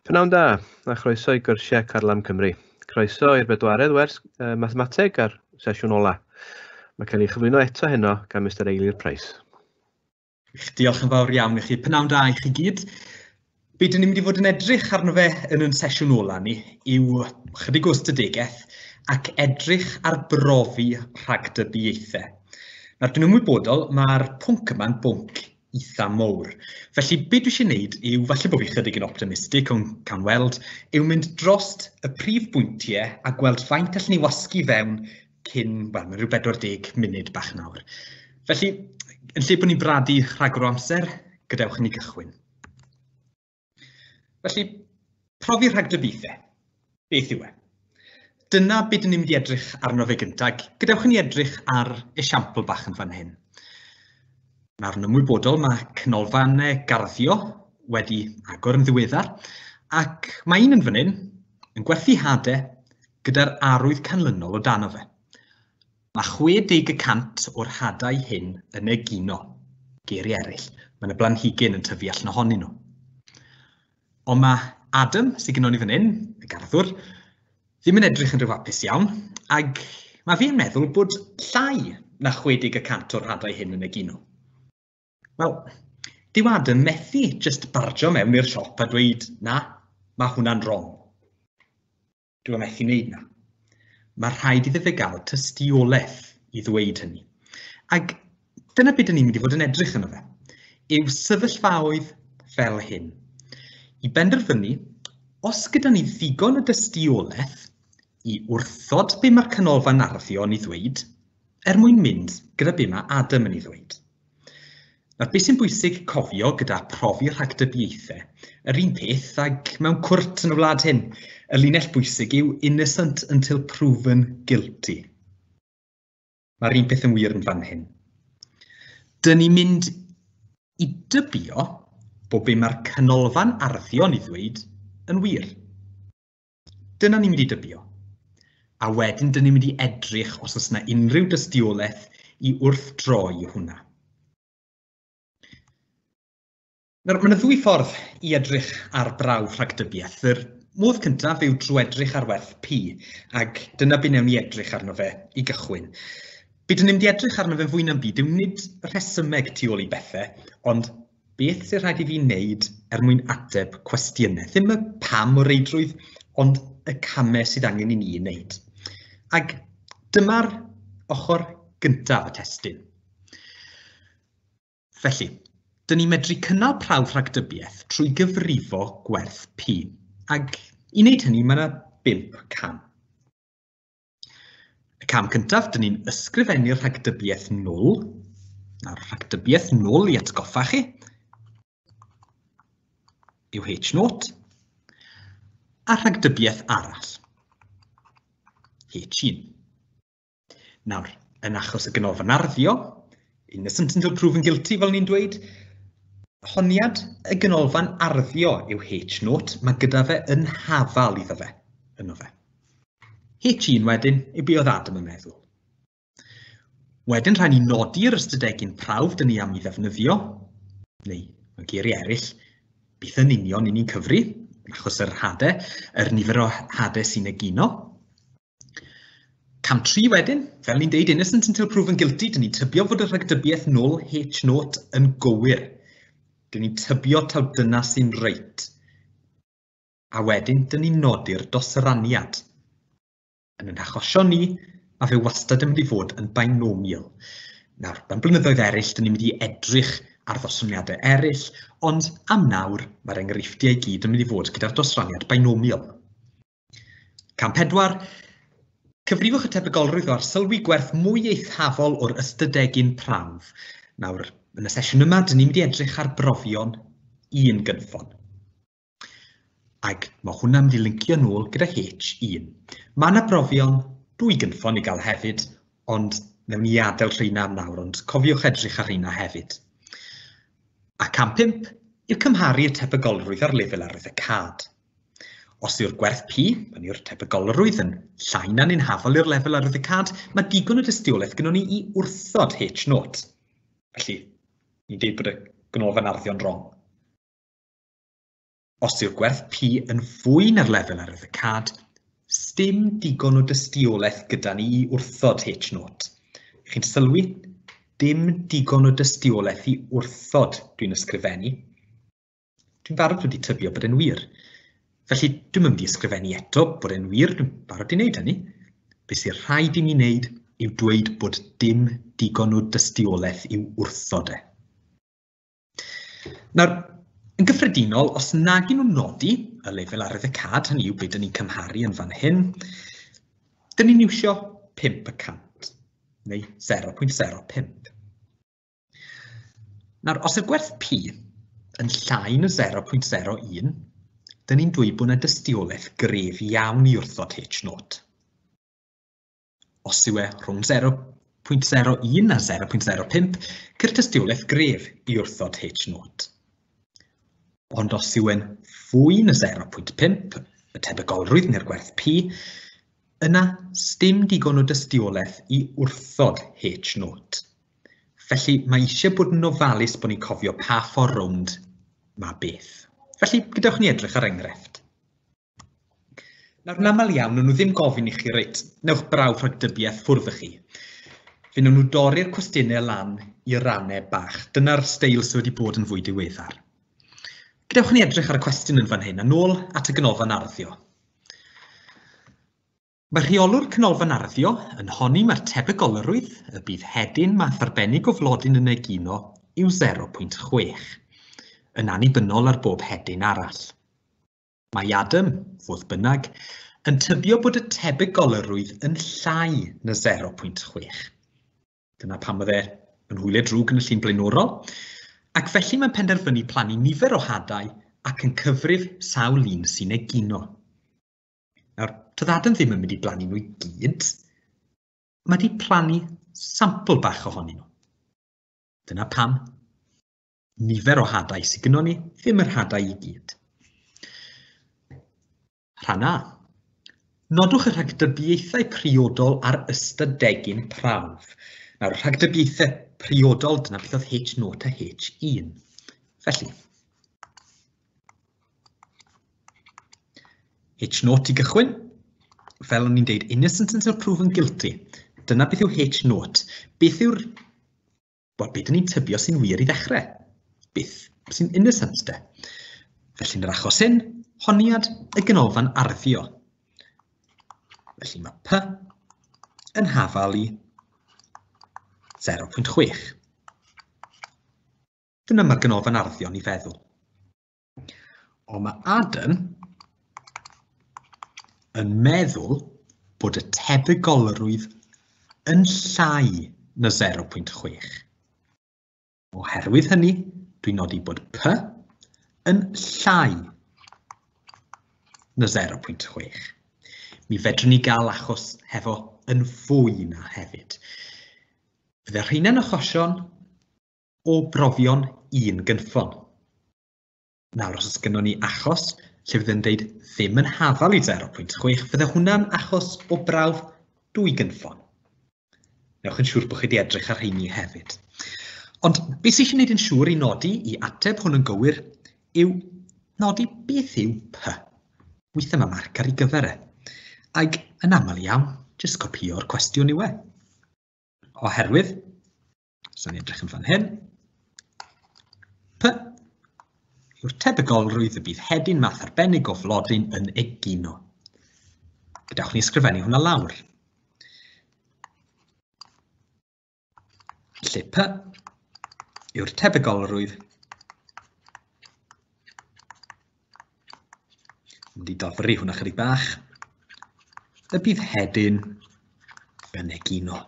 Pnawn da, a chroeso i gyrsiau Carlam Cymru. Croeso i'r bedwaredd wers Mathemateg ar sesiwn ola. Mae cael ei chyflwyno eto heno gan Mr Eilir Price. Diolch yn fawr iawn i chi. Pnawn da i chi gyd. Be dyn ni'n mynd i fod yn edrych arno fe yn sesiwn ola ni yw chydig o ystadegau ac edrych ar brofi rhagdybiaethau. Nawr, dyn nhw'n wybodol, mae'r pwnc yma'n bwnc eitha mowr. Felly, be dwi eisiau gwneud yw, falle bod fi chydig yn optimistig o'n can weld, yw mynd drost y prif bwyntiau a gweld faint allwn ni wasgu fewn cyn, wel, mae rhyw 40 munud bach nawr. Felly, yn lle bod ni'n bradu rhagor o amser, gadewch ni gychwyn. Felly, profi rhagdybiaethau. Beth yw e? Dyna beth ni'n mynd i edrych arno fe gyntaf. Gadewch ni edrych ar esiampl bach yn fan hyn. Nawr yn ymwybodol mae canolfan garddio wedi agor yn ddiweddar ac mae un yn fan hyn yn gwerthu hadau gyda'r arwydd canlynol o dano fe. Mae 60% o'r hadau hyn yn egino, geiriau eraill. Mae yna blanhigyn yn tyfu allan ohonyn nhw. Ond mae Adam sy'n gynnwn ni fan hyn, y garddwr, ddim yn edrych yn rhyw hapus iawn ac mae fi'n meddwl bod llai na 60% o'r hadau hyn yn egino. Wel, dyw Adam methu just barjo mewn i'r siop a dweud, na, mae hwnna'n wrong. Dyw methu wneud na. Mae rhaid iddo fe gael tystiolaeth i ddweud hynny. Ac dyna beth ni'n mynd i fod yn edrych yno fe, yw sefyllfaoedd fel hyn. I benderfynu, os gyda ni ddigon o dystiolaeth i wrthod be mae'r canolfan arddio yn ei ddweud, mwyn mynd gyda be mae Adam yn ei ddweud. Nawr, beth sy'n bwysig cofio gyda profi rhagdybiaethau, yr un peth ag mewn cwrt yn y wlad hyn, y linell bwysig yw innocent until proven guilty. Mae'r un peth yn wir yn fan hyn. Dyn ni'n mynd i dybio bod be mae'r canolfan arddio yn ei ddweud yn wir. Dyna ni'n mynd i dybio. A wedyn dyn ni'n mynd i edrych os oes yna unrhyw dystiolaeth i wrthdroi hwnna. Nawr, mae yna ddwy ffordd i edrych ar brawf rhagdybiaeth. Yr modd cyntaf yw drwy edrych ar werth P, ac dyna beth newn ni edrych arno fe i gychwyn. Beth ni'n mynd i edrych arno fe fwy na'n byd yw nid rhesymeg tu ôl i bethau, ond beth sy'n rhaid i fi wneud mwyn ateb cwestiynau. Ddim y pam o reidrwydd, ond y camau sydd angen i ni wneud. Ac dyma'r ochr gyntaf y testun. Felly, dyn ni'n medru cynnal prawf rhagdybiaeth trwy gyfrifo gwerth P. Ac i wneud hynny, mae yna 5 cam. Y cam cyntaf, dyn ni'n ysgrifennu'r rhagdybiaeth 0. Nawr, rhagdybiaeth 0 i atgoffa chi yw H0. A rhagdybiaeth arall, H1. Nawr, yn achos y ganolfan arddio, innocent until proven guilty fel ni'n dweud, honiad y ganolfan arddio yw H0, mae gyda fe yn hafal iddo fe, yno fe. H1 wedyn, yw be oedd Adam yn meddwl. Wedyn rhaid ni nodi'r ystadegyn prawf dyn ni am ei ddefnyddio, neu mewn geiriau eraill, beth yn union i ni'n cyfri, achos yr hadau, yr nifer o hadau sy'n egino. Cam 3 wedyn, fel ni'n deud innocent until proven guilty, dyn ni'n tybio fod y rhagdybiaeth 0 H0 yn gywir. Dyn ni'n tybio taw dyna sy'n reit. A wedyn, dyn ni'n nodi'r dosraniad. Yn ein achosion ni, mae fe wastad yn mynd i fod yn binomial. Nawr, mewn blynyddoedd eraill, dyn ni'n mynd i edrych ar ddosraniadau eraill, ond am nawr, mae'r enghreifftiau i gyd yn mynd i fod gyda'r dosraniad binomial. Cam 4, cyfrifwch y tebygolrwydd o arsylwi gwerth mwy eithafol o'r ystadegyn prawf. Nawr, yn y sesiwn yma, dyn ni'n mynd i edrych ar brofion 1 gynffon. Ac mae hwnna'n mynd i lincio nôl gyda H1. Mae yna brofion 2 gynffon i gael hefyd, ond newn ni adael rheina am nawr, ond cofiwch edrych ar rheina hefyd. A cam 5 yw cymharu y tebygolrwydd ar lefel arwyddocad. Os yw'r gwerth P, pan yw'r tebygolrwydd yn llai na'n unhafol i'r lefel arwyddocad, mae digon o dystiolaeth gyda ni i wrthod H0. Felly, ni'n deud bod y ganolfan arddion wrong. Os yw'r gwerth P yn fwy na'r lefel arwyddocad, sdim digon o dystiolaeth gyda ni i wrthod H0. Chi'n sylwi, dim digon o dystiolaeth i wrthod dwi'n ysgrifennu. Dwi'n barod wedi tybio bod e'n wir. Felly dwi'n mynd i ysgrifennu eto bod e'n wir, dwi'n barod i wneud hynny. Be sy'n rhaid i mi wneud yw dweud bod dim digon o dystiolaeth i'w wrthod e. Nawr, yn gyffredinol, os nag nhw'n nodi y lefel arwyddocad, hynny yw beth ni'n cymharu yn fan hyn, dyn ni'n iwsio 5%, neu 0.05. Nawr, os yw'r gwerth P yn llai na 0.01, dyn ni'n dweud bod yna dystiolaeth gref iawn i wrthod H0. Os yw e rhwng 0.01 a 0.05, gyda'r dystiolaeth gref i wrthod H0. Ond os yw e'n fwy na 0.5, y tebygolrwydd neu'r gwerth P, yna sdim digon o dystiolaeth i wrthod H0. Felly mae eisiau bod yn ofalus bod ni'n cofio pa ffordd rownd mae beth. Felly gadewch ni edrych ar enghraifft. Nawr, yn aml iawn, nhw ddim gofyn i chi reit, newch brawf rhagdybiaeth ffwrdd chi. Fe nhw dorri'r cwestiynau lan i rannau bach. Dyna'r steil sydd wedi bod yn fwy diweddar. Gadewch ni edrych ar y cwestiwn yn fan hyn, a nôl at y ganolfan arddio. Mae rheolwr canolfan arddio yn honni mae'r tebygolrwydd y bydd hedyn math arbennig o flodyn yn egino yw 0.6, yn annibynnol ar bob hedyn arall. Mae Adam, fodd bynnag, yn tybio bod y tebygolrwydd yn llai na 0.6. Dyna pam oedd e yn hwyliau drwg yn y llun blaenorol, ac felly mae'n penderfynu plannu nifer o hadau ac yn cyfrif sawl un sy'n egino. Nawr, toedd Adam ddim yn mynd i blannu nhw i gyd, mae wedi plannu sampl bach ohonyn nhw. Dyna pam nifer o hadau sydd gyda ni, ddim yr hadau i gyd. Rhan A. Nodwch y rhagdybiaethau priodol ar ystadegyn prawf. Nawr, rhagdybiaethau priodol, dyna beth oedd H0 a H1. Felly, H0 i gychwyn, fel o'n i'n deud, innocent until proven guilty. Dyna beth yw H0. Beth yw'r... Wel, beth ni'n tybio sy'n wir i ddechrau? Beth sy'n innocent de? Felly, yn yr achos hyn, honiad y ganolfan arddio. Felly mae P yn hafal i 0.6. Dyna mae'r ganolfan arddio ni feddwl. Ond mae Adam yn meddwl bod y tebygolrwydd yn llai na 0.6. Oherwydd hynny, dwi'n nodi bod P yn llai na 0.6. Mi fedrwn ni gael achos hefo yn fwy na hefyd. Byddai rhai'n achosion o brofion 1 gynffon. Nawr, os gyda ni achos lle fydd yn deud ddim yn hafal i 0.6, fyddai hwnna'n achos o brawf 2 gynffon. Newch yn siŵr bod chi wedi edrych ar rheini hefyd. Ond beth sy'n eisiau gwneud yn siŵr i nodi i ateb hwn yn gywir yw nodi beth yw P. Weithio mae marc ar ei gyfer e. Ac yn aml iawn, jyst copio'r cwestiwn yw e. Oherwydd, os ni'n edrych yn fan hyn, P yw'r tebygolrwydd y bydd hedyn math arbennig o flodyn yn egino. Gadewch ni ysgrifennu hwnna lawr. Lle P yw'r tebygolrwydd mynd i dofri hwnna chydig bach. Y bydd hedyn yn egino.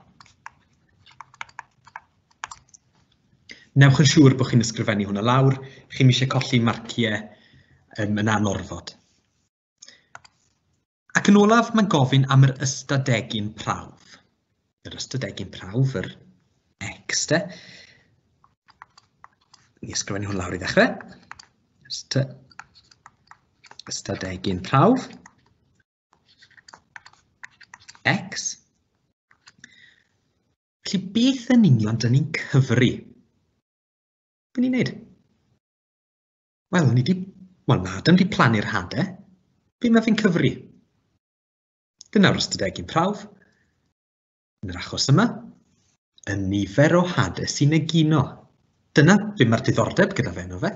Newch yn siŵr bod chi'n ysgrifennu hwnna lawr, chi'n eisiau colli marciau yn anorfod. Ac yn olaf, mae'n gofyn am yr ystadegyn prawf. Yr ystadegyn prawf, yr X, de. Ni ysgrifennu hwn lawr i ddechrau. Ystadegyn prawf. X. Felly beth yn union dyn ni'n cyfri? Be ni'n neud? Wel, ni wedi Wel, nad yn wedi plannu'r hadau, be mae fi'n cyfri? Dyna'r ystadegyn prawf. Yn yr achos yma, y nifer o hadau sy'n egino. Dyna be mae'r diddordeb gyda fe yno fe.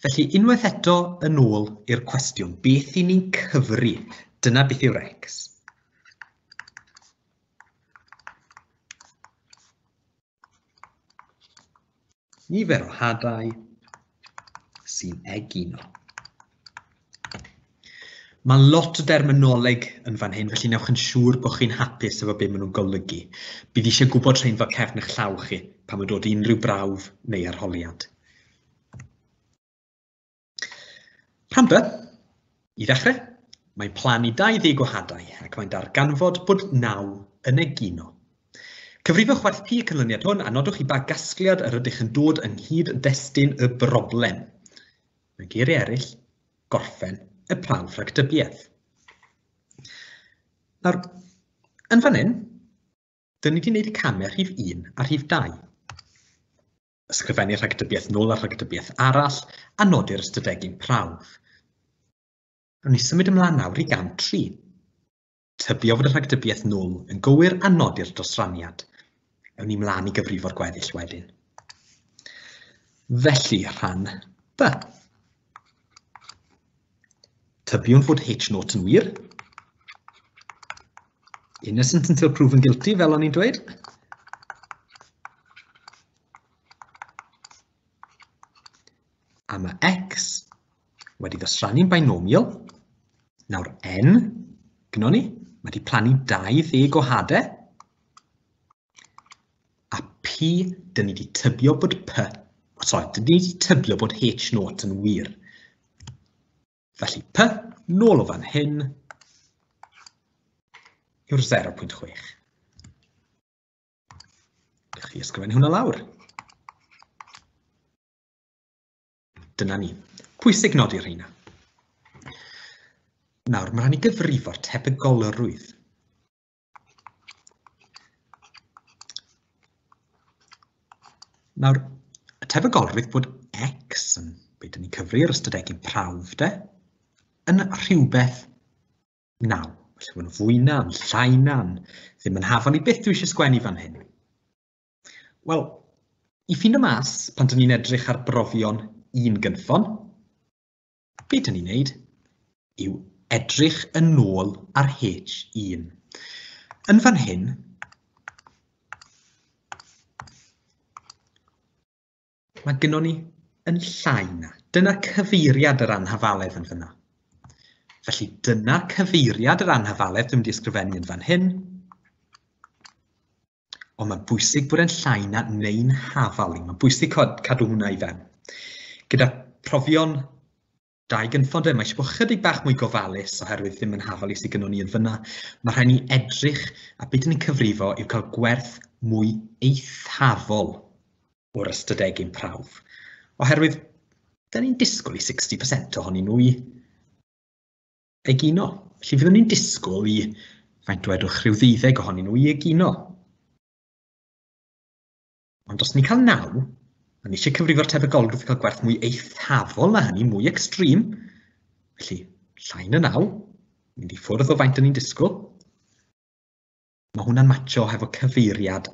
Felly, unwaith eto yn ôl i'r cwestiwn, beth i ni'n cyfri? Dyna beth yw'r X. Nifer o hadau sy'n egino. Mae lot o derminoleg yn fan hyn, felly newch yn siŵr bod chi'n hapus efo beth maen nhw'n golygu. Bydd eisiau gwybod rhain fel cefn eich llaw chi pan mae'n dod i unrhyw brawf neu arholiad. Rhan B, i ddechrau, mae'n plannu 20 o hadau ac mae'n darganfod bod 9 yn egino. Cyfrifwch werth P y canlyniad hwn a nodwch i ba gasgliad yr ydych yn dod ynghyd destun y broblem. Mewn geiriau eraill, gorffen y prawf rhagdybiaeth. Nawr, yn fan hyn, dyn ni wedi gwneud y camau rhif 1 a rhif 2. Ysgrifennu rhagdybiaeth nôl a rhagdybiaeth arall a nodi'r ystadegyn prawf. Rwy'n ni symud ymlaen nawr i gam 3. Tybio fod y rhagdybiaeth nôl yn gywir a nodi'r dosraniad. Ewn ni mlaen i gyfrifo'r gweddill wedyn. Felly, rhan B. Tybiwn fod H0 yn wir. Innocent until proven guilty, fel o'n i'n dweud. A mae X wedi ddosrannu'n binomial. Nawr N, gynnon ni, wedi plannu 20 o hadau. A P, dyn ni wedi tybio bod dyn ni wedi tybio bod H0 yn wir. Felly P, nôl o fan hyn, yw'r 0.6. Ydych chi ysgrifennu hwnna lawr? Dyna ni. Pwysig nodi'r rheina. Nawr, mae rhaid ni gyfrifo'r tebygolrwydd. Nawr, y tebygolrwydd bod X, yn beth dyn ni'n cyfri'r ystadegyn prawf, yn rhywbeth 9. Felly mae'n fwy na'n, llai na'n, ddim yn hafal i beth dwi eisiau sgwennu fan hyn. Wel, i ffindo mas pan dyn ni'n edrych ar brofion un gynffon, beth dyn ni'n neud yw edrych yn ôl ar H1. Yn fan hyn, mae gynnon ni yn llai na. Dyna cyfeiriad yr anhafaledd yn fyna. Felly dyna cyfeiriad yr anhafaledd dwi'n mynd i ysgrifennu yn fan hyn. Ond mae'n bwysig bod e'n llai na neu'n hafal i. Mae'n bwysig cadw hwnna i fewn. Gyda profion 2 gynffon mae eisiau bod chydig bach mwy gofalus oherwydd ddim yn hafal i sydd gynnon ni yn fyna. Mae rhaid ni edrych a beth ni'n cyfrifo yw cael gwerth mwy eithafol o'r ystadegyn prawf. Oherwydd, da ni'n disgwyl i 60% ohonyn nhw i egino. Felly fyddwn ni'n disgwyl i, faint wedwch, rhyw 12 ohonyn nhw i egino. Ond os ni'n cael 9, a ni eisiau cyfrifo'r tebygolrwydd cael gwerth mwy eithafol na hynny, mwy extreme, felly llai na 9, mynd i ffwrdd o faint ni'n disgwyl. Mae hwnna'n matcho hefo cyfeiriad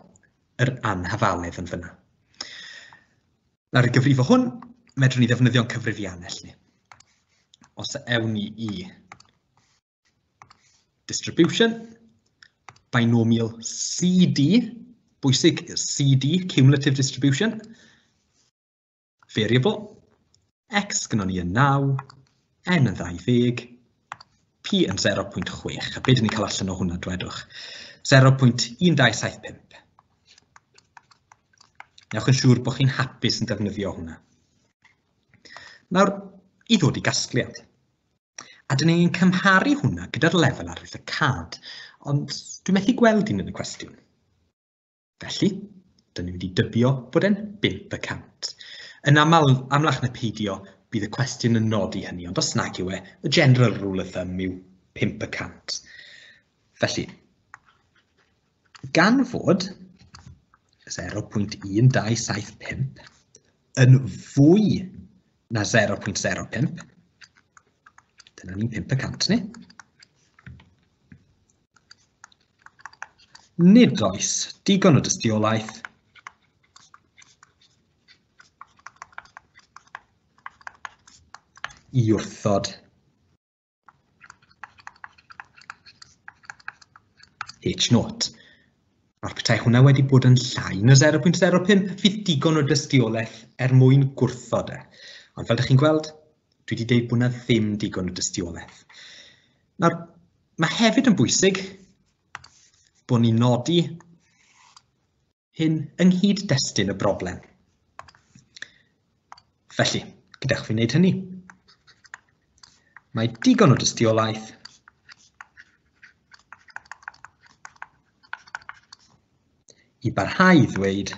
yr anhafaledd yn fyna. Nawr i gyfrifo hwn, medrwn ni ddefnyddio'n cyfrifiannell ni. Os ewn ni i distribution, binomial CD, bwysig CD, cumulative distribution, variable, X gynnon ni yn 9, N yn 20, P yn 0.6. A beth dyn ni'n cael allan o hwnna, dwedwch? 0.1275. Newch yn siŵr bod chi'n hapus yn defnyddio hwnna. Nawr, i ddod i gasgliad. A dyn ni'n cymharu hwnna gyda'r lefel arwydd y cad, ond dwi'n methu gweld un yn y cwestiwn. Felly, dyn ni'n mynd i dybio bod e'n 5%. Yn amlach na peidio, bydd y cwestiwn yn nodi hynny, ond os nag yw e, y general rule of thumb yw 5%. Felly, gan fod 0.1275 yn fwy na 0.05. Dyna ni'n 5% ni. Nid oes digon o dystiolaeth I wrthod H0. Mae'r petai hwnna wedi bod yn llai na 0.05, fydd digon o dystiolaeth mwyn gwrthod e. Ond fel ydych chi'n gweld, dwi wedi dweud bod yna ddim digon o dystiolaeth. Nawr, mae hefyd yn bwysig bod ni'n nodi hyn ynghyd destun y broblem. Felly, gadewch fi wneud hynny. Mae digon o dystiolaeth I barhau I ddweud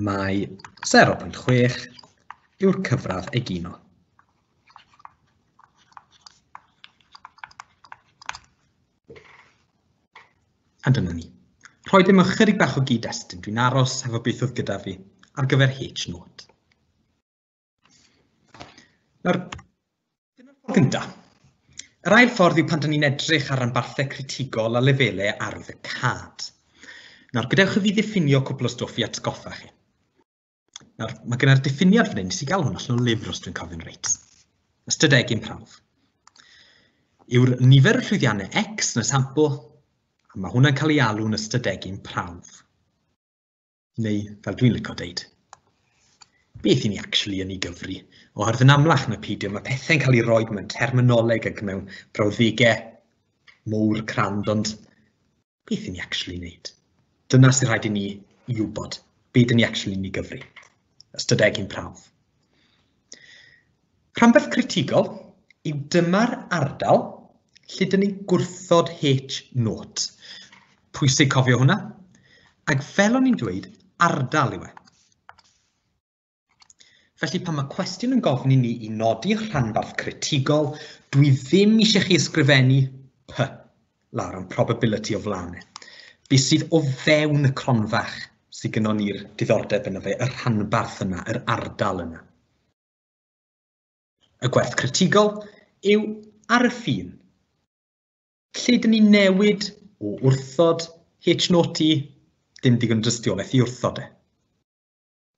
mae 0.6 yw'r cyfradd egino. A dyna ni. Rhoi ddim ychydig bach o gyd-destun, dwi'n aros efo beth oedd gyda fi ar gyfer H0. Nawr, dyna'r ffordd gyntaf. Yr ail ffordd yw pan dyn ni'n edrych ar ranbarthau critigol a lefelau arwydd y cad. Nawr, gadewch I fi ddiffinio cwpl o stwff I atgoffa chi. Nawr, mae genna'r diffiniad fan hyn, nes I gael hwn allan o lyfr os dwi'n cofio'n reit. Ystadegyn prawf. Yw'r nifer y llwyddiannau X yn y sampl, a mae hwnna'n cael ei alw'n ystadegyn prawf. Neu, fel dwi'n licio deud, beth I ni actually yn ei gyfri? Oherwydd yn amlach na peidio, mae pethau'n cael ei roi mewn terminoleg ac mewn brawddegau mowr crand, ond beth I ni actually wneud? Dyna sy'n rhaid I ni I wybod, beth I ni actually yn ei gyfri. Ystadegyn prawf. Rhanbarth critigol yw dyma'r ardal lle dyn ni gwrthod H0. Pwysig cofio hwnna. Ac fel o'n i'n dweud, ardal yw e. Felly pan mae cwestiwn yn gofyn I ni I nodi rhanbarth critigol, dwi ddim eisiau chi ysgrifennu P lawr am probability o flaen. Be sydd o fewn y cronfach sydd gyda ni'r diddordeb yna fe, y rhanbarth yna, yr ardal yna. Y gwerth critigol yw ar y ffin. Lle dyn ni newid o wrthod H0 I dim digon dystiolaeth I wrthod e.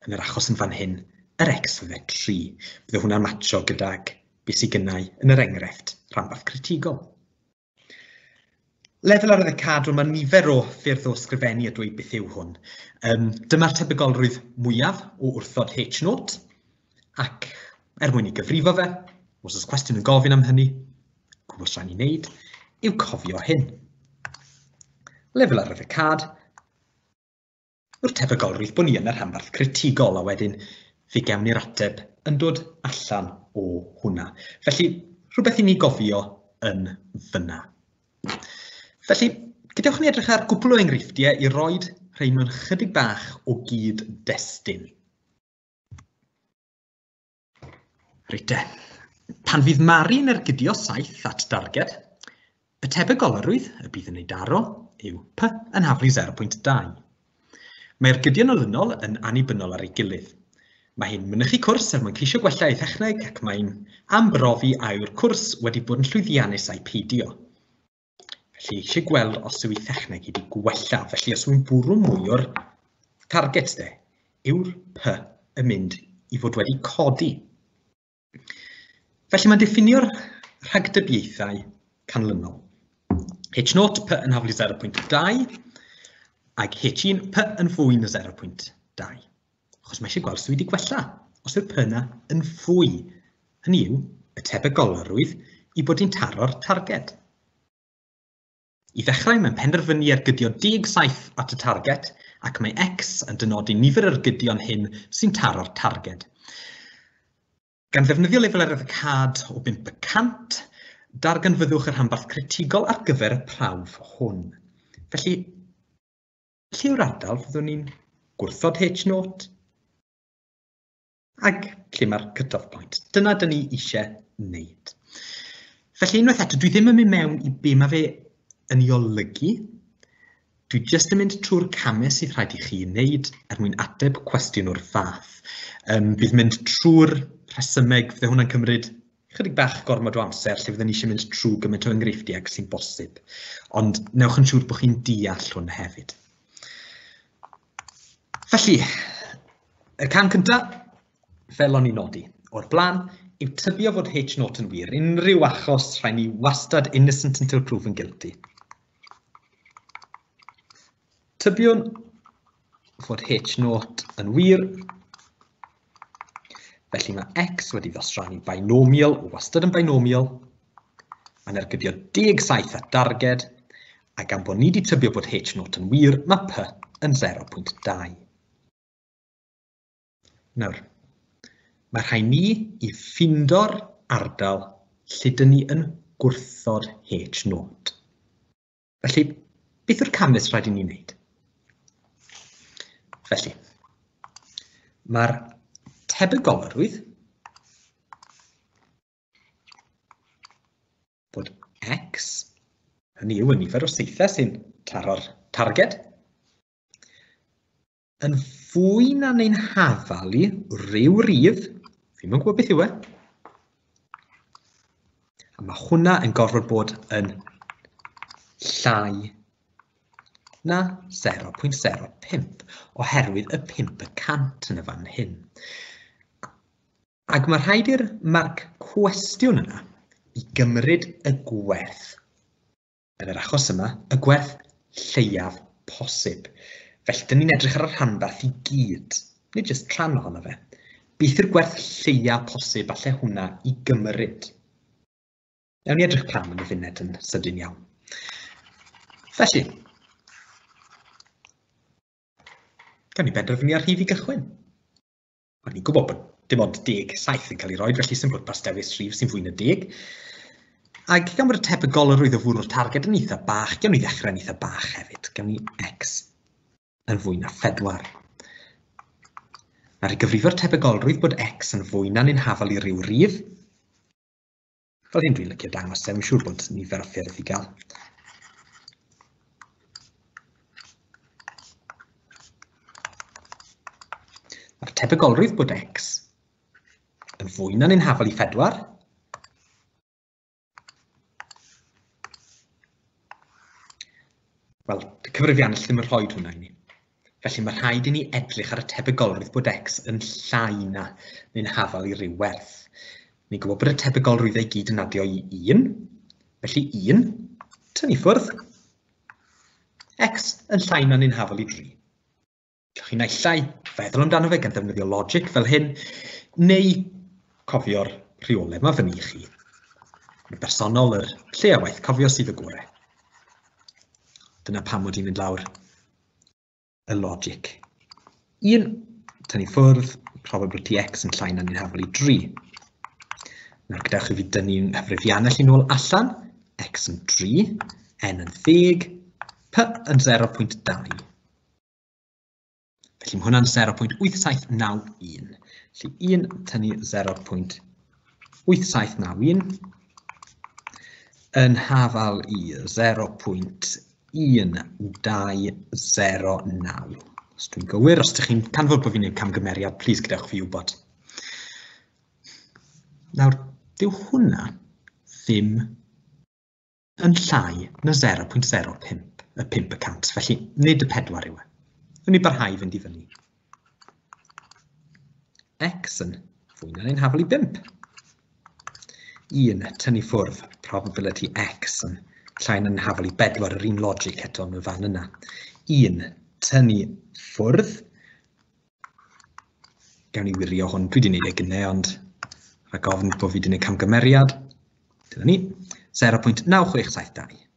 Yn yr achos yn fan hyn, yr X fydde 3. Bydde hwnna'n matcho gydag beth sydd gynnau yn yr enghraifft rhanbarth critigol. Lefel ar y cadw mae nifer o ffyrdd o ysgrifennu a dweud beth yw hwn. Dyma'r tebygolrwydd mwyaf o wrthod H0 ac mwyn I gyfrifo fe, os oes cwestiwn yn gofyn am hynny, gwybod rhaid I wneud, yw cofio hyn. Lefel ar y cad yw'r tebygolrwydd bod ni yn yr rhanbarth critigol a wedyn fe gewn ni'r ateb yn dod allan o hwnna. Felly, rhywbeth I ni gofio yn fyna. Felly, gadewch ni edrych ar gwbl o enghreifftiau I roi rhain mewn chydig bach o gyd-destun. Reit, pan fydd Mari yn ergydio 7 at darged, y tebygolrwydd y bydd yn ei daro yw P yn haflu 0.2. Mae'r gydion olynol yn annibynnol ar ei gilydd. Mae hyn mynychu cwrs mwyn ceisio gwella ei thechneg ac mae'n ambrofi a yw'r cwrs wedi bod yn llwyddiannus a'i peidio. Felly eisiau gweld os yw ei thechneg wedi gwella, felly os yw'n bwrw mwy o'r target de, yw'r P yn mynd I fod wedi codi. Felly mae'n diffinio'r rhagdybiaethau canlynol. H0 P yn haflu 0.2 ac H1 P yn fwy na 0.2. Achos mae eisiau gweld os wedi gwella, os yw'r P yna yn fwy. Hynny yw, y tebygolrwydd I bod hi'n taro'r targed. I ddechrau, mae'n penderfynu ergydio 17 at y targed ac mae X yn dynodi nifer yr gydion hyn sy'n taro'r targed. Gan ddefnyddio lefel ar y cad o 5%, darganfyddwch yr rhanbarth critigol ar gyfer y prawf hwn. Felly, lle yw'r ardal fyddwn ni'n gwrthod H0 ac lle mae'r cut-off point. Dyna dyn ni eisiau wneud. Felly unwaith eto, dwi ddim yn mynd mewn I be mae fe yn ei olygu. Dwi jyst yn mynd trwy'r camau sydd rhaid i chi wneud mwyn ateb cwestiwn o'r fath. Bydd mynd trwy'r rhesymeg, fydd hwnna'n cymryd chydig bach gormod o amser lle fyddwn ni eisiau mynd trwy gymaint o enghreifftiau ag sy'n bosib. Ond newch yn siŵr bod chi'n deall hwn hefyd. Felly, y cam cyntaf, fel o'n i'n nodi, o'r blaen, yw tybio fod H0 yn wir. Unrhyw achos rhaid ni wastad innocent until proven guilty. Tybio'n fod H0 yn wir, felly mae x wedi ddosrannu binomial, wastad yn binomial, mae'n ergydio 17 at darged, a gan bod ni wedi tybio bod H0 yn wir, mae p yn 0.2. Nawr, mae rhaid ni i ffindo'r ardal lle dyn ni yn gwrthod H0. Felly, beth yw'r camau rhaid i ni wneud? Felly, mae'r tebygolrwydd bod x, hynny yw y nifer o saethau sy'n taro'r targed, yn fwy na neu'n hafalu ryw rif, fi'n mynd gwybod beth yw e, a mae hwnna yn gorfod bod yn llai na 0.05, oherwydd y 5% yn y fan hyn. Ac mae rhaid i'r marc cwestiwn yna i gymryd y gwerth. Yn yr achos yma, y gwerth lleiaf posib. Felly, dyn ni'n edrych ar y rhanbarth i gyd, nid jyst rhan ohono fe. Beth yw'r gwerth lleiaf posib allai hwnna i gymryd? Ewn ni edrych pam yn y funed yn sydyn iawn. Felly, gawn ni benderfynu ar rhif i gychwyn. Ond ni'n gwybod bod dim ond 17 yn cael ei roi, felly sy'n pwrpas dewis rhif sy'n fwy na 10. Ac gan bod y tebygolrwydd o fwrw'r targed yn eitha bach, gawn ni ddechrau'n eitha bach hefyd. Gawn ni x yn fwy na 4. Nawr i gyfrifo'r tebygolrwydd bod x yn fwy na neu'n hafal i ryw rif. Fel hyn dwi'n licio dangos, dwi'n siŵr bod nifer o ffyrdd i gael. Mae'r tebygolrwydd bod x yn fwy na neu'n hafal i 4. Wel, y cyfrifiannell ddim yn rhoi hwnna i ni. Felly mae rhaid i ni edrych ar y tebygolrwydd bod x yn llai na neu'n hafal i ryw werth. Ni'n gwybod bod y tebygolrwydd ei gyd yn adio i 1. Felly 1, tynnu ffwrdd. X yn llai na neu'n hafal i 3. Gallwch chi naill ai feddwl amdano fe gan ddefnyddio logic fel hyn, neu cofio'r rheolau yma fyny i chi. Yn bersonol, yr lle a waith cofio sydd y gorau. Dyna pam mod i'n mynd lawr y logic. 1, tynnu ffwrdd, probability x yn llai na neu'n hafal i 3. Nawr gadewch i fi dynnu'n hyfrifiannell i nôl allan, x yn 3, n yn 10, p yn 0.2. Felly mae hwnna'n 0.8791. Felly 1 tynnu 0.8791 yn hafal i 0.1209. Os dwi'n gywir, os ydych chi'n canfod bod fi'n gwneud camgymeriad, plis gadewch fi wybod. Nawr, dyw hwnna ddim yn llai na 0.05, y 5%, felly nid y 4 yw e. Yn ni barhau fynd i fyny. X yn fwy na neu'n hafal i 5. 1 tynnu ffwrdd, probability x yn llai na'n hafal i 4, yr un logic eto yn y fan yna. 1 tynnu ffwrdd. Gawn ni wirio hwn, dwi wedi gwneud e gynnau, ond rhag ofn bod fi wedi gwneud camgymeriad. Dyna ni, 0.9672.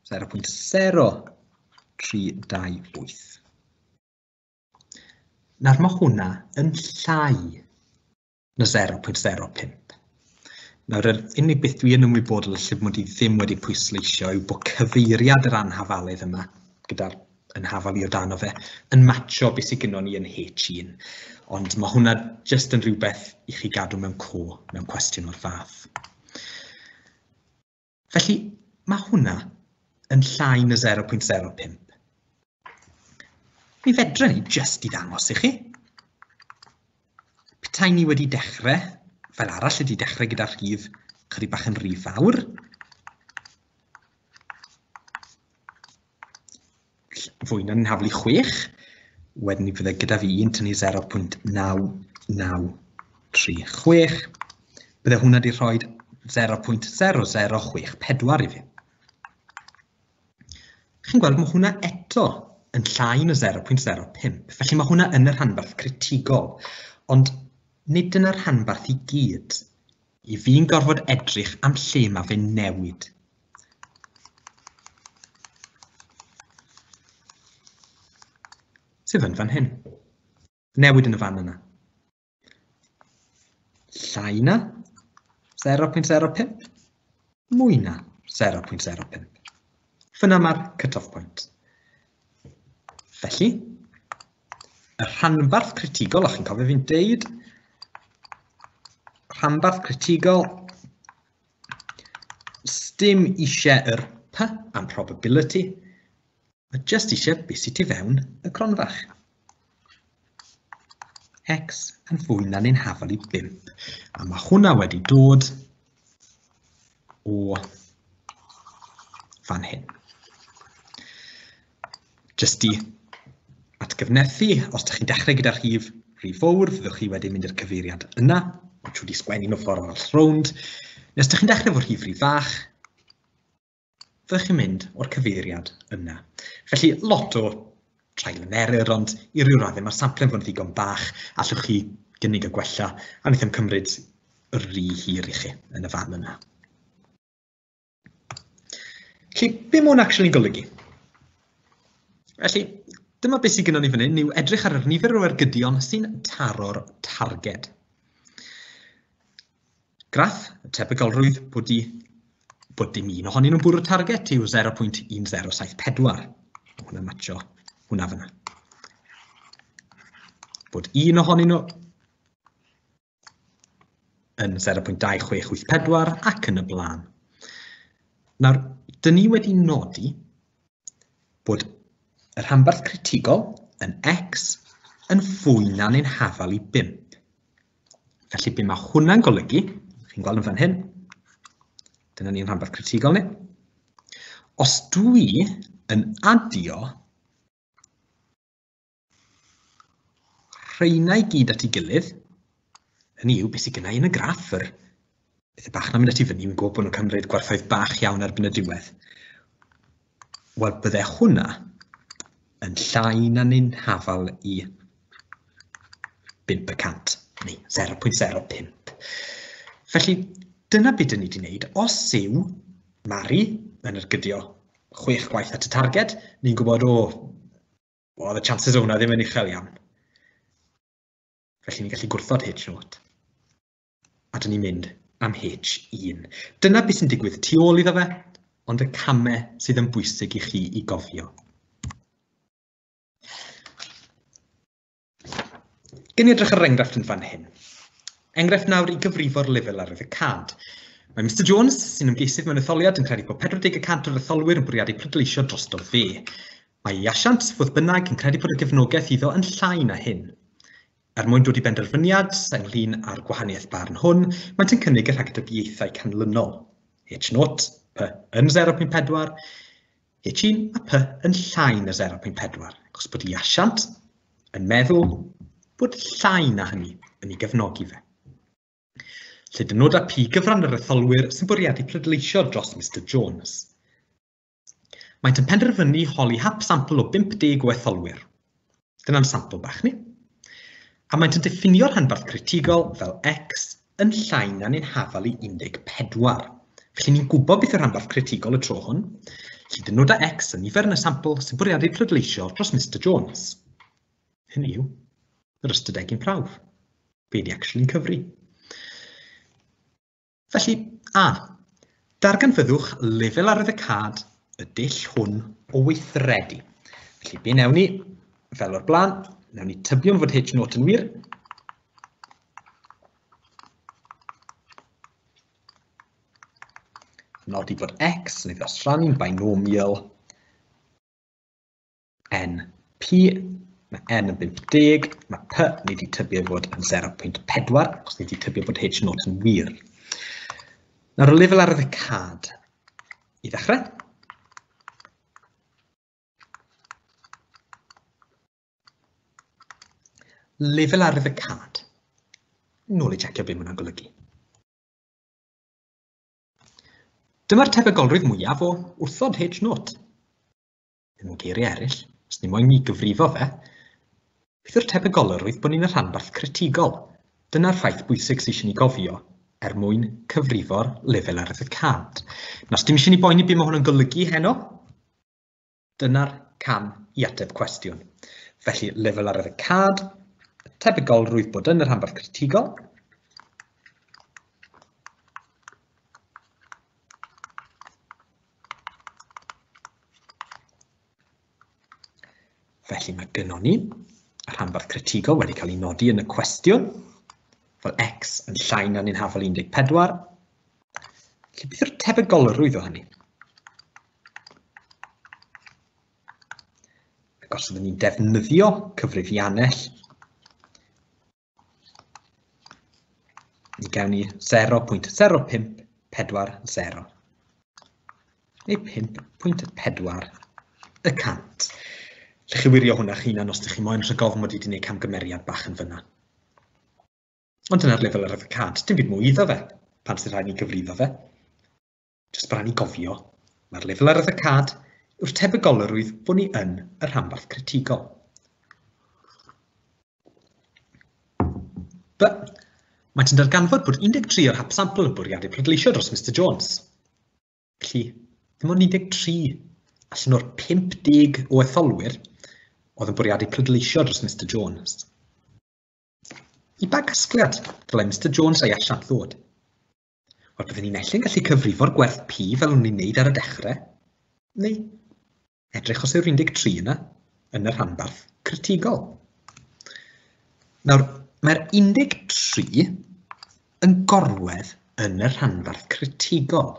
0.0328. Nawr mae hwnna yn llai na 0.05. Nawr, yr unig beth dwi yn ymwybodol lle mod i ddim wedi pwysleisio yw bod cyfeiriad yr anhafaledd yma gyda'r yn hafal i o dano fe yn matcho beth sydd gyda ni yn H1. Ond mae hwnna jyst yn rhywbeth i chi gadw mewn mewn cwestiwn o'r fath. Felly, mae hwnna yn llai na 0.05. Mi fedra ni jyst i ddangos i chi. Petai ni wedi dechrau, fel arall ydi dechrau gyda rhif chydig bach yn rif fawr. Fwy na'n haflu 6. Wedyn ni fydde gyda fi 1 tynnu 0.9936. Bydde hwnna wedi rhoi 0.0064 i fi. Chi'n gweld mae hwnna eto yn llai na 0.05. Felly mae hwnna yn yr rhanbarth critigol. Ond nid dyna'r rhanbarth i gyd. I fi'n gorfod edrych am lle mae fe'n newid. Sef yn fan hyn. Newid yn y fan yna. Llai na 0.05. Mwy na 0.05. Fyna mae'r cut-off point. Felly, y rhanbarth critigol, a chi'n cofio fi'n deud, rhanbarth critigol, sdim eisiau yr P am probability, mae jyst eisiau beth sydd tu fewn y cronfach. X yn fwy na ni'n hafal i 5. A mae hwnna wedi dod o fan hyn. Jyst i atgyfnethu, os ydych chi'n dechrau gyda'r rhif fawr, fyddwch chi wedi mynd i'r cyfeiriad yna, ond trwy di sgwennu nhw ffordd arall rownd. Neu os ydych chi'n dechrau efo'r rhif fach, fyddwch chi'n mynd o'r cyfeiriad yna. Felly, lot o trial and error, ond i ryw raddau mae'r sample'n fod yn ddigon bach, allwch chi gynnig y gwella, a wnaeth yn cymryd y rhy hir i chi yn y fan yna. Felly, be mae hwn actually golygu? Felly, dyma beth sydd gyda ni fan hyn, yw edrych ar yr nifer o ergydion sy'n taro'r targed. Graff, y tebygolrwydd bod dim un ohonyn nhw'n bwrw'r target yw 0.1074. Hwna'n matcho hwnna fyna. Bod un ohonyn nhw yn 0.2684 ac yn y blaen. Nawr, dyn ni wedi nodi bod y rhanbarth critigol yn X yn fwy na ni'n hafal i 5. Felly, be mae hwnna'n golygu, chi'n gweld yn fan hyn, dyna ni'n rhanbarth critigol ni. Os dwi yn adio rheina i gyd at ei gilydd, hynny yw beth sydd gynnau yn y graff, yr beth bach na mynd at ei fyny, mi'n gwybod bod nhw'n cymryd gwerthoedd bach iawn erbyn y diwedd. Wel, bydde hwnna yn llai na ni'n hafal i 5%, neu 0.05. Felly, dyna beth dyn ni wedi gwneud. Os yw Mari yn ergydio 6 gwaith at y targed, ni'n gwybod oedd y chances o hwnna ddim yn uchel iawn. Felly, ni'n gallu gwrthod H0. A dyn ni'n mynd am H1. Dyna beth sy'n digwydd tu ôl iddo fe, ond y camau sydd yn bwysig i chi i gofio. Gen i edrych ar enghraifft yn fan hyn. Enghraifft nawr i gyfrifo'r lefel ar y cad. Mae Mr Jones, sy'n ymgeisydd mewn etholiad, yn credu bod 40% o'r etholwyr yn bwriadu pleidleisio drosto fe. Mae Iasiant, fodd bynnag, yn credu bod y gefnogaeth iddo yn llai na hyn. Mwyn dod i benderfyniad ynglyn â'r gwahaniaeth barn hwn, maent yn cynnig y rhagdybiaethau canlynol. H0, P yn 0.4, H1 a P yn llai na 0.4, achos bod Iasiant yn meddwl bod llai na hynny yn ei gefnogi fe. Lle dynodau P gyfran yr etholwyr sy'n bwriadu pleidleisio dros Mr Jones. Maent yn penderfynu holi hap sampl o 50 o etholwyr. Dyna'n sampl bach ni. A maent yn diffinio'r rhanbarth critigol fel X yn llai na ni'n hafal i 14. Felly ni'n gwybod beth yw'r rhanbarth critigol y tro hwn, lle dynodau X yn nifer yn y sampl sy'n bwriadu pleidleisio dros Mr Jones. Hynny yw, yr ystadegyn prawf. Be di actually'n cyfri. Felly, darganfyddwch lefel ar y cad y dull hwn o weithredu. Felly, be newn ni, fel o'r blaen, newn ni tybio'n fod h naught yn wir. Nodi fod x yn ei ddosrannu'n binomial np, mae n yn 50, mae p ni wedi tybio fod yn 0.4, os ni wedi tybio fod h naught yn wir. Nawr o lefel arwyddocad i ddechrau. Lefel arwyddocad. Nôl i checio be mae hwnna'n golygu. Dyma'r tebygolrwydd mwyaf o wrthod h naught. Ddim yn geiriau eraill, os ni moyn ni gyfrifo fe, beth yw'r tebygolrwydd bod ni'n y rhanbarth critigol? Dyna'r ffaith bwysig sydd eisiau ni gofio mwyn cyfrifo'r lefel arwyddocad. Os dim eisiau ni boeni beth mae hwnna'n golygu heno, dyna'r cam i ateb cwestiwn. Felly, lefel arwyddocad, tebygolrwydd bod yn y rhanbarth critigol, felly mae gynnon ni y rhanbarth critigol wedi cael ei nodi yn y cwestiwn, fel x yn llai na'n unhafol 14. Felly beth yw'r tebygolrwydd o hynny? Ac os ydym ni'n defnyddio cyfrifiannell, ni gawn ni 0.0540, neu 5.4 y cant. Lle chi wirio hwnna chi hunan os ydych chi moyn rhygofn mod i wedi gwneud camgymeriad bach yn fyna. Ond dyna'r lefel arwyddocad, dim byd mwy iddo fe, pan sy'n rhaid ni gyfrifo fe. Jyst bran ni gofio, mae'r lefel arwyddocad yw'r tebygolrwydd bod ni yn y rhanbarth critigol. Maent yn darganfod bod 13 o'r hapsampl yn bwriadu pleidleisio dros Mr Jones. Felly, dim ond 13 allan o'r 50 o etholwyr oedd yn bwriadu pleidleisio dros Mr Jones. I ba gasgliad dylai Mr Jones ei allan ddod? Wel, byddwn ni'n ellu'n gallu cyfrifo'r gwerth P fel o'n ni'n neud ar y dechrau, neu edrych os yw'r 13 yna yn y rhanbarth critigol. Nawr, mae'r 13 yn gorwedd yn y rhanbarth critigol.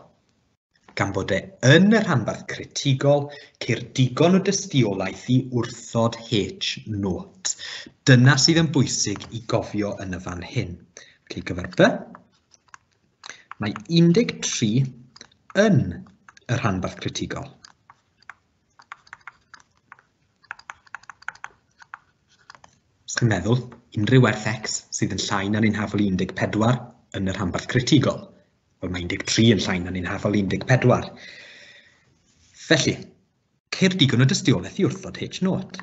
Gan bod e yn y rhanbarth critigol, ceir digon o dystiolaeth i wrthod h naught. Dyna sydd yn bwysig i gofio yn y fan hyn. Felly gyfer B, mae 13 yn y rhanbarth critigol. Os chi'n meddwl, unrhyw werth x sydd yn llai na'n unhafol 14 yn y rhanbarth critigol. Wel, mae 13 yn llai na'n unhafol 14. Felly, ceir digon o dystiolaeth i wrthod h naught.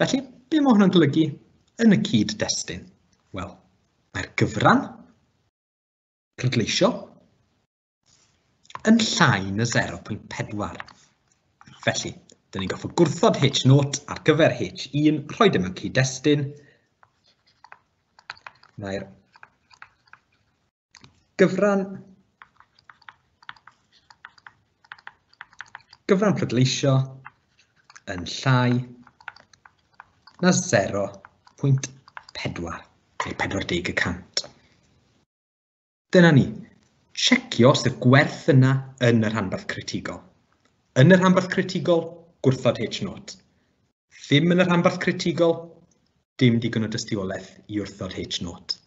Felly, be mae hwnna'n golygu yn y cyd-destun? Wel, mae'r gyfran pleidleisio yn llai na 0.4. Felly, dyn ni'n goffod gwrthod h naught ar gyfer h1, rhoi dim yn cyd-destun. Mae'r gyfran pleidleisio yn llai na 0.4, neu 40%. Dyna ni. Checio os yw'r gwerth yna yn y rhanbarth critigol. Yn y rhanbarth critigol, gwrthod h naught. Ddim yn y rhanbarth critigol, dim digon o dystiolaeth i wrthod h naught.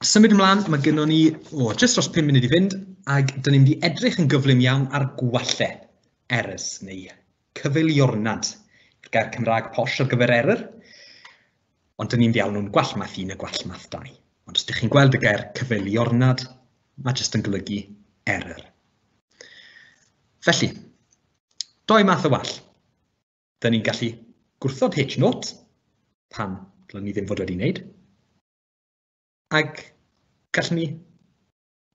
Symud ymlaen, mae gennym ni jyst dros 5 munud i fynd, ac dyn ni'n mynd i edrych yn gyflym iawn ar gwallau errors neu cyfeiliornad. Gair Cymraeg posh ar gyfer error, ond dyn ni'n mynd i awn nhw'n gwall math 1 a gwall math 2. Ond os ydych chi'n gweld y gair cyfeiliornad, mae jyst yn golygu error. Felly, 2 math o wall. Dyn ni'n gallu gwrthod h naught, pan dylwn ni ddim fod wedi wneud, ac gallwn ni,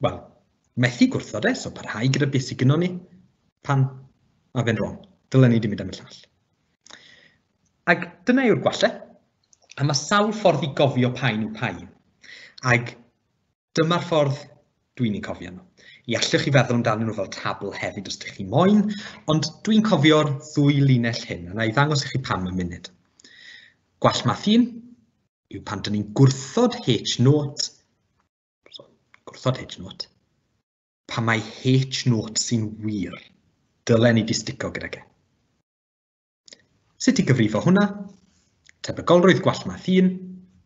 wel, methu gwrthod e, so parhau gyda beth sydd gynnon ni, pan mae fe'n wrong. Dylen ni ddim mynd am y llall. Ac dyna yw'r gwalle. A mae sawl ffordd i gofio paen yw paen. Ac dyma'r ffordd dwi'n ei cofio nhw. I allwch chi feddwl amdano nhw fel tabl hefyd os ydych chi moyn, ond dwi'n cofio'r ddwy linell hyn, a na i ddangos i chi pam y munud. Gwall math 1 yw pan dyn ni'n gwrthod H0, pan mae H0 sy'n wir. Dylen ni di stico gyda ge. Sut i gyfrifo hwnna? Tebygolrwydd gwall math 1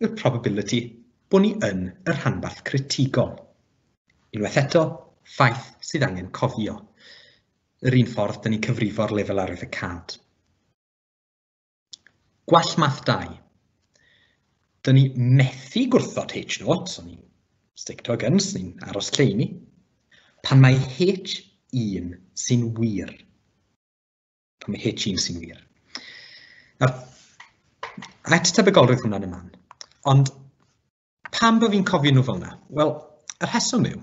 yw'r probability bod ni yn y rhanbarth critigol. Unwaith eto, ffaith sydd angen cofio. Yr un ffordd dyn ni'n cyfrifo'r lefel arwyddocad. Gwall math 2. Dyn ni methu gwrthod H0, so ni'n stick to our guns, ni'n aros lle ni, pan mae H1 sy'n wir. Pan mae H1 sy'n wir. Nawr, et tebygolrwydd hwnna'n y man. Ond pam bod fi'n cofio nhw fel yna? Wel, yr rheswm yw,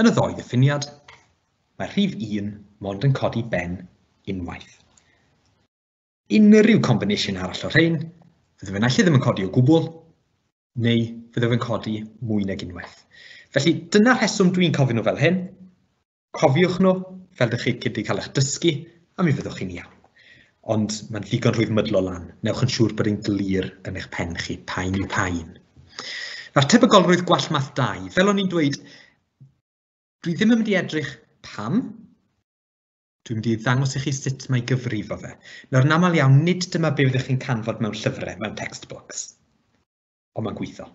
yn y ddoi ddiffiniad, mae rhif 1 mond yn codi ben unwaith. Unrhyw combination arall o'r rhain, fydde fe'n allu ddim yn codi o gwbl, neu fydde fe'n codi mwy nag unwaith. Felly, dyna'r rheswm dwi'n cofio nhw fel hyn. Cofiwch nhw fel ydych chi gyda cael eich dysgu, a mi fyddwch chi'n iawn. Ond mae'n ddigon rwydd mydlo lan. Newch yn siŵr bod e'n glir yn eich pen chi, paen yw paen. Nawr, tebygolrwydd gwall math 2. Fel o'n i'n dweud, dwi ddim yn mynd i edrych pam. Dwi'n mynd i ddangos i chi sut mae gyfrifo fe. Nawr, yn aml iawn, nid dyma be fyddwch chi'n canfod mewn llyfrau, mewn textbooks. Ond mae'n gweithio.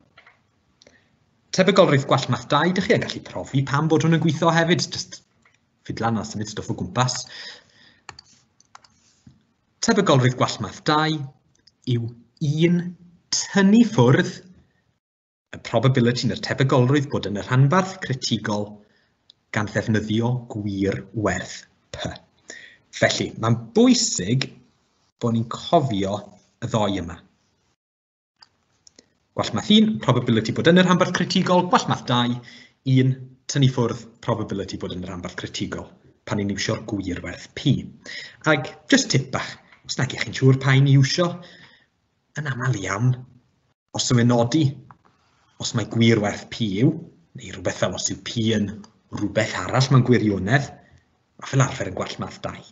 Tebygolrwydd gwall math 2, ydych chi yn gallu profi pam bod hwn yn gweithio hefyd. Just ffidlan a symud stwff o gwmpas. Tebygolrwydd gwall math 2 yw 1 tynnu ffwrdd y probability neu'r tebygolrwydd bod yn y rhanbarth critigol gan ddefnyddio gwir werth P. Felly, mae'n bwysig bod ni'n cofio y ddoi yma. Gwall math 1, probability bod yn y rhanbarth critigol. Gwall math 2, 1 tynnu ffwrdd probability bod yn y rhanbarth critigol pan ni'n iwsio'r gwir werth P. Ac just tip bach. Os nag chi'n siŵr pa i'n iwsio, yn aml iawn, os yw'n nodi, os mae gwir werth P yw, neu rhywbeth fel os yw P yn rhywbeth arall mewn gwirionedd, a fel arfer yn gwall math 2.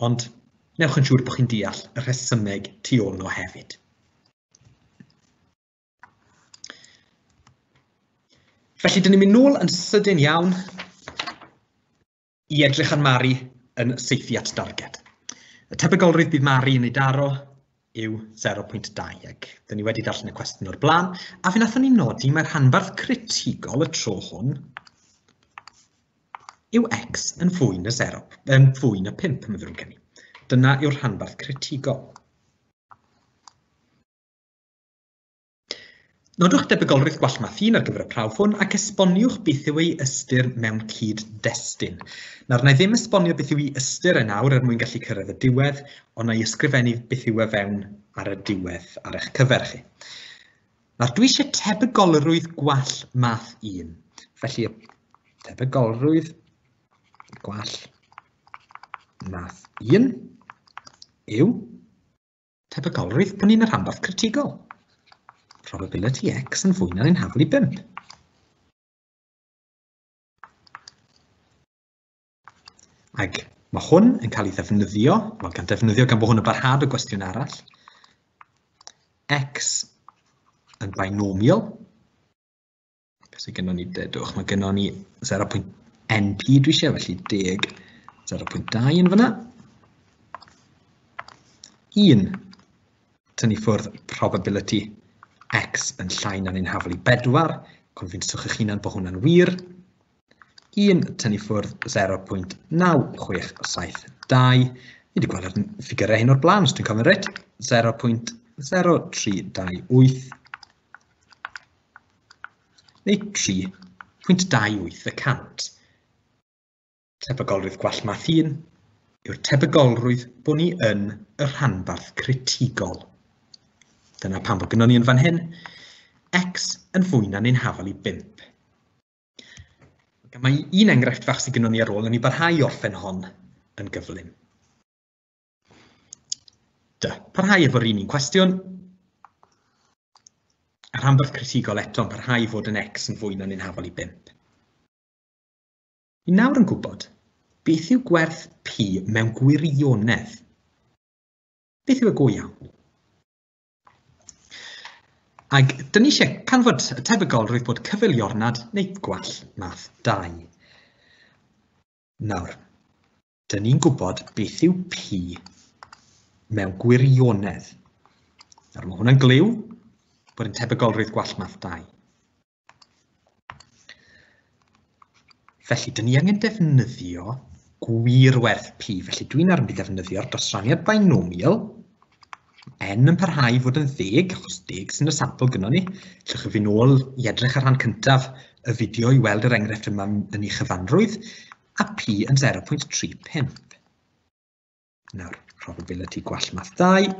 Ond newch yn siŵr bod chi'n deall y rhesymeg tu ôl nhw hefyd. Felly, dyn ni'n mynd nôl yn sydyn iawn i edrych yn Mari yn saethiad darged. Y tebygolrwydd bydd Mari yn ei daro yw 0.2, ac dyn ni wedi darllen y cwestiwn o'r blaen, a fe wnaethon ni nodi mae'r rhanbarth critigol y tro hwn yw x yn fwy na 0, yn fwy na 5, meddwl gen i. Dyna yw'r rhanbarth critigol. Nodwch tebygolrwydd gwall math 1 ar gyfer y prawf hwn ac esboniwch beth yw ei ystyr mewn cyd-destun. Nawr, na i ddim esbonio beth yw ei ystyr yn awr mwyn gallu cyrraedd y diwedd, ond na i ysgrifennu beth yw e fewn ar y diwedd ar eich cyfer chi. Nawr, dwi eisiau tebygolrwydd gwall math 1. Felly, tebygolrwydd gwall math 1 yw tebygolrwydd bod ni'n y rhanbarth critigol. Probability x yn fwy na'n haflu 5. Ac mae hwn yn cael ei ddefnyddio, wel gan ddefnyddio gan bod hwn yn barhad o gwestiwn arall. X yn binomial. Beth sydd gennym ni dedwch? Mae gennym ni 0.np dwi eisiau, felly 10, 0.2 yn fyna. 1 tynnu ffwrdd probability x yn llai na'n haflu 4, confinswch eich hunan bod hwnna'n wir. 1 tynnu ffwrdd 0.967. Ni wedi gweld yr ffigurau hyn o'r blaen, os dwi'n cofio'n reit. 0.0328 neu 3.28 y cant. Tebygolrwydd gwall math 1 yw'r tebygolrwydd bod ni yn y rhanbarth critigol. Dyna pam bod gynnon ni yn fan hyn, x yn fwy na'n haflu 5. Mae un enghraifft fach sydd gynnon ni ar ôl, yn ei barhau orffen hon yn gyflym. Parhau efo'r un cwestiwn. Yr rhanbarth critigol eto yn parhau fod yn x yn fwy na'n unhafol i 5. Ni nawr yn gwybod beth yw gwerth p mewn gwirionedd. Beth yw y go iawn? Ac dyn ni eisiau canfod y tebygolrwydd bod cyfeiliornad neu gwall math 2. Nawr, dyn ni'n gwybod beth yw p mewn gwirionedd. Nawr, mae hwnna'n glyw bod yn tebygolrwydd gwall math 2. Felly, dyn ni angen defnyddio gwirwerth p. Felly, dwi'n arfer defnyddio'r dosraniad binomial. N yn parhau fod yn 10, achos 10 sy'n y sampl gyda ni. Llwch chi fi nôl i edrych ar rhan cyntaf y fideo i weld yr enghraifft yma yn ei chyfanrwydd, a p yn 0.35. Nawr, probability gwall math 2.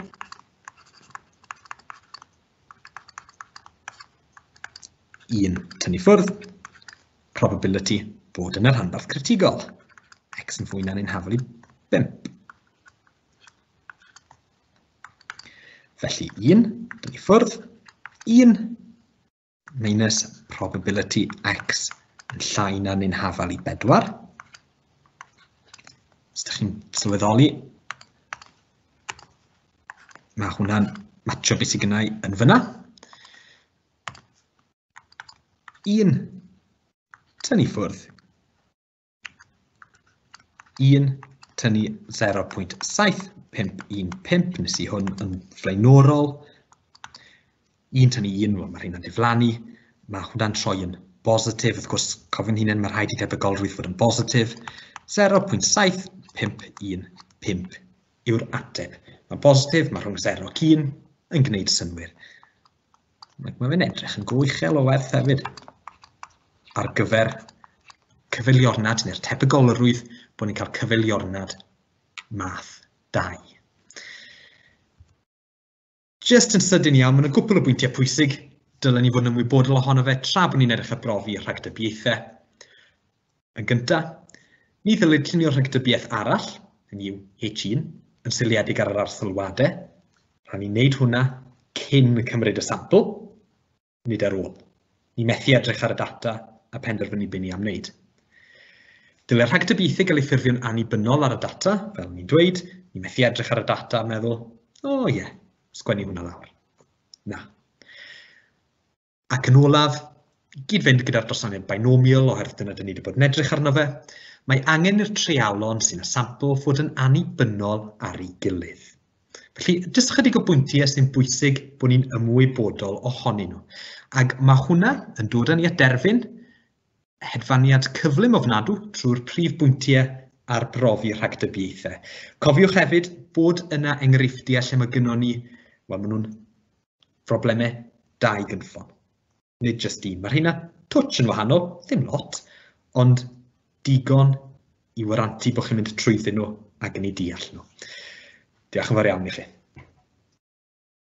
Un tynnu ffwrdd, probability bod yn y rhanbarth critigol. X yn fwy na'n unhafol i 5. Felly 1, dyn ni ffwrdd, 1 minus probability x yn llai na'n unhafol i 4. Os ydych chi'n sylweddoli, mae hwnna'n matcho beth sydd gynnau yn fyna. 1 tynnu ffwrdd, 1 tynnu 0.715, nes i hwn yn flaenorol. 1 tynnu 1, mae hynna'n diflannu. Mae hwnna'n troi yn bositif. Wrth gwrs, cofyn hunain, mae rhaid i tebygolrwydd fod yn bositif. 0.7515 yw'r ateb. Mae bositif, mae rhwng 0 ac 1 yn gwneud synwyr. Mae fe'n edrych yn go uchel o werth hefyd ar gyfer cyfeiliornad neu'r tebygolrwydd bod ni'n cael cyfeiliornad math 2. Just yn sydyn iawn, mae'n gwbl o bwyntiau pwysig dylen ni fod yn ymwybodol ohono fe tra bod ni'n edrych ar brofi rhagdybiaethau. Yn gyntaf, ni ddylid llunio rhagdybiaeth arall, hynny yw H1, yn seiliedig ar yr arthylwadau. Rhaid ni wneud hwnna cyn cymryd y sampl, nid ar ôl. Ni methu edrych ar y data a penderfynu be ni am wneud. Dyle'r rhagdybiaethau gael ei ffurfio'n annibynnol ar y data, fel ni'n dweud, ni methu edrych ar y data a meddwl, sgwennu hwnna lawr. Na. Ac yn olaf, gyd fynd gyda'r dosraniad binomial oherwydd dyna dyn ni wedi bod yn edrych arno fe, mae angen i'r treialon sy'n y sampl fod yn annibynnol ar ei gilydd. Felly, jyst ychydig o bwyntiau sy'n bwysig bod ni'n ymwybodol ohonyn nhw. Ac mae hwnna yn dod â ni at derfyn hedfaniad cyflym ofnadw trwy'r prif bwyntiau ar brofi rhagdybiaethau. Cofiwch hefyd bod yna enghreifftiau lle mae gynnon ni, maen nhw'n broblemau 2 gynffon. Nid jyst un. Mae'r hynna twtch yn wahanol, ddim lot, ond digon i warantu bod chi'n mynd trwyddyn nhw ac yn ei deall nhw. Diolch yn fawr iawn i chi.